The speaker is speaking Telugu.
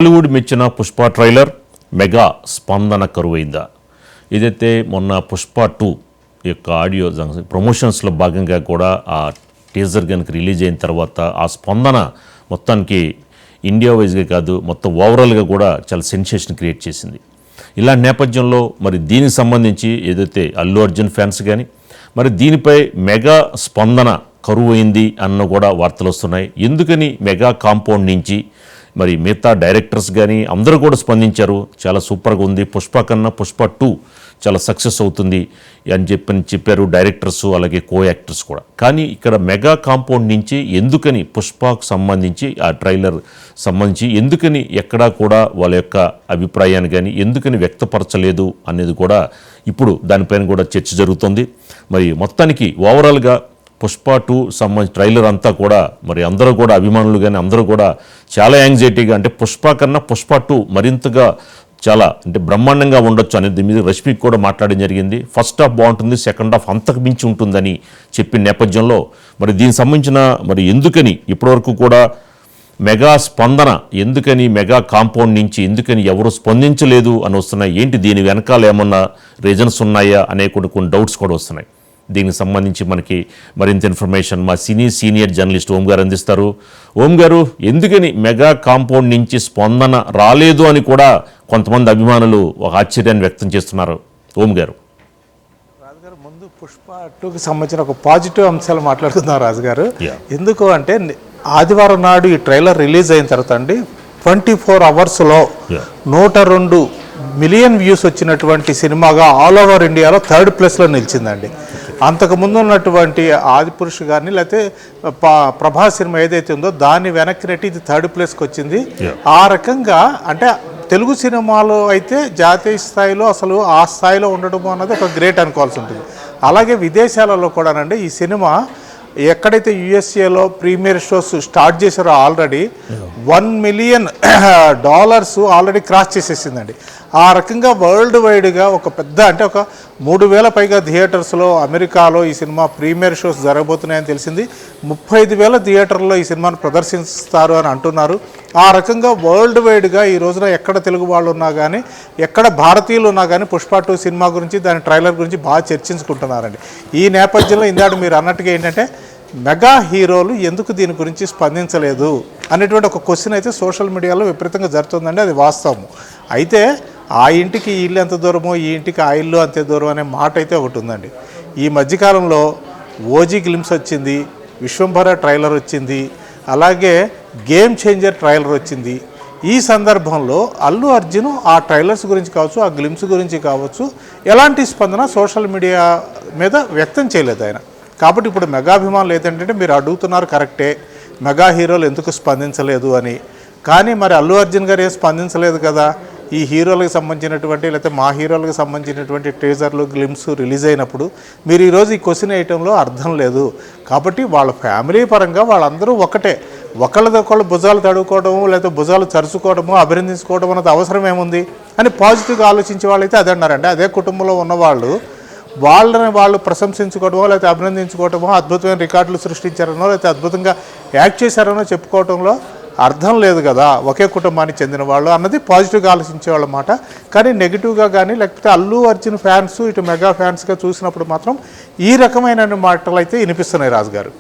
బాలీవుడ్ మెచ్చిన పుష్ప ట్రైలర్ మెగా స్పందన కరువైందా. ఇదైతే మొన్న పుష్ప 2 యొక్క ఆడియో ప్రమోషన్స్లో భాగంగా కూడా ఆ టీజర్ కనుక రిలీజ్ అయిన తర్వాత ఆ స్పందన మొత్తానికి ఇండియా వైజ్గా కాదు మొత్తం ఓవరాల్గా కూడా చాలా సెన్సేషన్ క్రియేట్ చేసింది. ఇలాంటి నేపథ్యంలో మరి దీనికి సంబంధించి ఏదైతే అల్లు అర్జున్ ఫ్యాన్స్ కానీ మరి దీనిపై మెగా స్పందన కరువైంది అన్న కూడా వార్తలు వస్తున్నాయి. ఎందుకని మెగా కాంపౌండ్ నుంచి మరి మిగతా డైరెక్టర్స్ కానీ అందరూ కూడా స్పందించారు. చాలా సూపర్గా ఉంది, పుష్ప కన్నా పుష్ప 2 చాలా సక్సెస్ అవుతుంది అని చెప్పారు డైరెక్టర్స్, అలాగే కో యాక్టర్స్ కూడా. కానీ ఇక్కడ మెగా కాంపౌండ్ నుంచి ఎందుకని పుష్పకు సంబంధించి ఆ ట్రైలర్ సంబంధించి ఎందుకని ఎక్కడా కూడా వాళ్ళ యొక్క అభిప్రాయాన్ని కానీ ఎందుకని వ్యక్తపరచలేదు అనేది కూడా ఇప్పుడు దానిపైన కూడా చర్చ జరుగుతుంది. మరి మొత్తానికి ఓవరాల్గా పుష్ప 2 సంబంధించి ట్రైలర్ అంతా కూడా మరి అందరూ కూడా అభిమానులు కానీ అందరూ కూడా చాలా యాంగ్జైటీగా, అంటే పుష్ప కన్నా పుష్ప 2 మరింతగా చాలా అంటే బ్రహ్మాండంగా ఉండొచ్చు అనేది మీద రష్మికి కూడా మాట్లాడడం జరిగింది. ఫస్ట్ హాఫ్ బాగుంటుంది, సెకండ్ హాఫ్ అంతకు మించి ఉంటుందని చెప్పిన నేపథ్యంలో మరి దీనికి సంబంధించిన మరి ఎందుకని ఇప్పటివరకు కూడా మెగా స్పందన ఎందుకని మెగా కాంపౌండ్ నుంచి ఎందుకని ఎవరు స్పందించలేదు అని వస్తున్నాయి. ఏంటి దీని వెనకాల ఏమన్నా రీజన్స్ ఉన్నాయా అనే కొన్ని డౌట్స్ కూడా వస్తున్నాయి. దీనికి సంబంధించి మనకి మరింత ఇన్ఫర్మేషన్ మా సీనియర్ జర్నలిస్ట్ ఓం గారు అందిస్తారు. ఓం గారు, ఎందుకని మెగా కాంపౌండ్ నుంచి స్పందన రాలేదు అని కూడా కొంతమంది అభిమానులు ఒక ఆశ్చర్యాన్ని వ్యక్తం చేస్తున్నారు. ఓం గారు. రాజుగారు, ముందు పుష్ప 2కి సంబంధించిన ఒక పాజిటివ్ అంశాలు మాట్లాడుతున్నారు రాజుగారు. ఎందుకు అంటే ఆదివారం నాడు ఈ ట్రైలర్ రిలీజ్ అయిన తర్వాత అండి 24 అవర్స్లో 102 మిలియన్ వ్యూస్ వచ్చినటువంటి సినిమాగా ఆల్ ఓవర్ ఇండియాలో 3rd ప్లేస్లో నిలిచిందండి. అంతకుముందు ఉన్నటువంటి ఆదిపురుష్ గారిని లేకపోతే ప్రభాస్ సినిమా ఏదైతే ఉందో దాన్ని వెనక్కి నెట్టి ఇది 3rd ప్లేస్కి వచ్చింది. ఆ రకంగా అంటే తెలుగు సినిమాలో అయితే జాతీయ స్థాయిలో అసలు ఆ స్థాయిలో ఉండడం అన్నది ఒక గ్రేట్ అనుకోవాల్సి ఉంటుంది. అలాగే విదేశాలలో కూడానండి ఈ సినిమా ఎక్కడైతే యుఎస్ఏలో ప్రీమియర్ షోస్ స్టార్ట్ చేశారో ఆల్రెడీ $1 మిలియన్ ఆల్రెడీ క్రాస్ చేసేసిందండి. ఆ రకంగా వరల్డ్ వైడ్గా ఒక పెద్ద అంటే ఒక 3,000 పైగా థియేటర్స్లో అమెరికాలో ఈ సినిమా ప్రీమియర్ షోస్ జరగబోతున్నాయని తెలిసింది. 35,000 థియేటర్లో ఈ సినిమాను ప్రదర్శిస్తారు అని అంటున్నారు. ఆ రకంగా వరల్డ్ వైడ్గా ఈ రోజున ఎక్కడ తెలుగు వాళ్ళు ఉన్నా కానీ ఎక్కడ భారతీయులు ఉన్నా కానీ పుష్ప 2 సినిమా గురించి దాని ట్రైలర్ గురించి బాగా చర్చించుకుంటున్నారండి. ఈ నేపథ్యంలో ఇందాక మీరు అన్నట్టుగా ఏంటంటే మెగా హీరోలు ఎందుకు దీని గురించి స్పందించలేదు అనేటువంటి ఒక క్వశ్చన్ అయితే సోషల్ మీడియాలో విపరీతంగా జరుగుతుందండి. అది వాస్తవం. అయితే ఆ ఇంటికి ఈ ఇల్లు ఎంత దూరమో ఈ ఇంటికి ఆ ఇల్లు అంతే దూరం అనే మాట అయితే ఒకటి ఉందండి. ఈ మధ్యకాలంలో ఓజీ గ్లిమ్స్ వచ్చింది, విశ్వంభర ట్రైలర్ వచ్చింది, అలాగే గేమ్ చేంజర్ ట్రైలర్ వచ్చింది. ఈ సందర్భంలో అల్లు అర్జున్ ఆ ట్రైలర్స్ గురించి కావచ్చు, ఆ గ్లిమ్స్ గురించి కావచ్చు ఎలాంటి స్పందన సోషల్ మీడియా మీద వ్యక్తం చేయలేదు ఆయన. కాబట్టి ఇప్పుడు మెగాభిమానులు ఏంటంటే మీరు అడుగుతున్నారు కరెక్టే, మెగా హీరోలు ఎందుకు స్పందించలేదు అని. కానీ మరి అల్లు అర్జున్ గారు ఏం స్పందించలేదు కదా. ఈ హీరోలకు సంబంధించినటువంటి లేకపోతే మా హీరోలకు సంబంధించినటువంటి టీజర్లు గ్లిమ్స్ రిలీజ్ అయినప్పుడు మీరు ఈరోజు ఈ క్వశ్చన్ వేయటంలో అర్థం లేదు. కాబట్టి వాళ్ళ ఫ్యామిలీ పరంగా వాళ్ళందరూ ఒకటే, ఒకళ్ళదొకళ్ళు భుజాలు తడుకోవడము లేకపోతే భుజాలు చరుచుకోవడము అభినందించుకోవడం అన్నది అవసరం ఏముంది అని పాజిటివ్గా ఆలోచించే వాళ్ళైతే అదే అన్నారండి. అదే కుటుంబంలో ఉన్నవాళ్ళు వాళ్ళని వాళ్ళు ప్రశంసించుకోవడమో లేకపోతే అభినందించుకోవటమో అద్భుతమైన రికార్డులు సృష్టించారనో లేకపోతే అద్భుతంగా యాక్ట్ చేశారనో చెప్పుకోవడంలో అర్థం లేదు కదా. ఒకే కుటుంబానికి చెందిన వాళ్ళు అన్నది పాజిటివ్గా ఆలోచించే వాళ్ళ మాట. కానీ నెగిటివ్గా కానీ లేకపోతే అల్లు అర్జున్ ఫ్యాన్స్ ఇటు మెగా ఫ్యాన్స్గా చూసినప్పుడు మాత్రం ఈ రకమైన మాటలు అయితే వినిపిస్తున్నాయి రాజుగారు.